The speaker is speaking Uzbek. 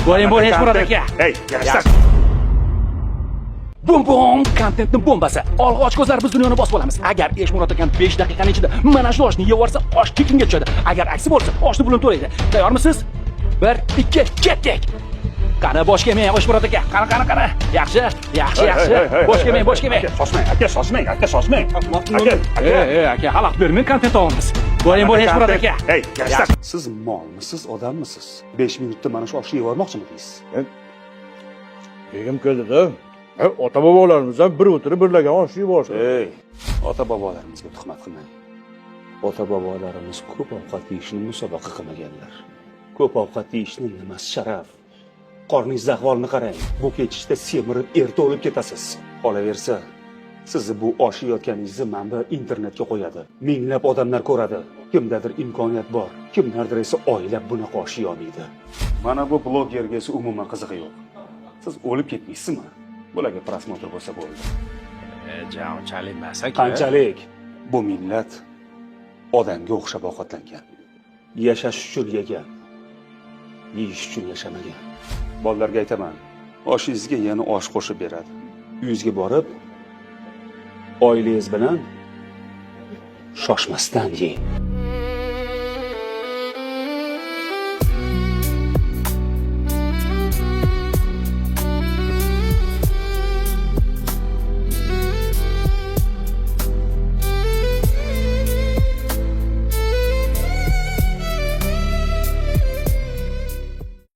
Bo'ling, Eshmurod aka. Hey, yarashtir. Bum bum, kontentning bombasi. Olg'a ochkozlar biz dunyoni bosib olamiz. Agar Eshmurod akani 5 daqiqaning ichida mana shu oshni yeb olsa, osh tekinga tushadi. Agar aksi bo'lsa, oshni pulini to'laydi. Tayyormisiz? 1, 2, ketdik. Qani bosh kelmang, Eshmurod aka. Qani. Yaxshi. Bosh kelmang. Shoshmang, aka. Aka, xalaqit bermang, kontent olamiz. Bo'ling, Eshmurod aka. Hey, yarashtir. Siz molmisiz, odammisiz? 5 minutda mana shu oshni yeb olmoqchimisiz? Yegim keldi-da. Ota bobolarimizdan bir o'tirib birlagan osh yeb olsa. Ey, ota bobolarimizga tuhmat qilmang. Ota bobolarimiz ko'p ovqat yeyishni musobaqa qilmaganlar. Ko'p ovqat yeyishni nimasi sharaf? Qorningiz ahvolini qarang. Bu kechishda semirib erta o'lib ketasiz. Qolaversa, sizni bu osh yeyotganingizni manba internetga qo'yadi. Minglab odamlar ko'radi. Kimdadir imkoniyat bor, kimlardir esa oylab bunaqa osh yeyolmaydi. Mana bu blogerga esa umuman qizig'i yo'q. Siz o'lib ketmaysizmi? Bularga prosmotr bo'lsa bo'ldi. Unchalik emas aka. Qanchalik? Bu millat odamga o'xshab ovqatlangan. Yashash uchun yegan. Yeyish uchun yashamagan. Bolalarga aytaman, oshingizga yana osh qo'shib beradi. Uyingizga borib, oilangiz bilan shoshmasdan yeng.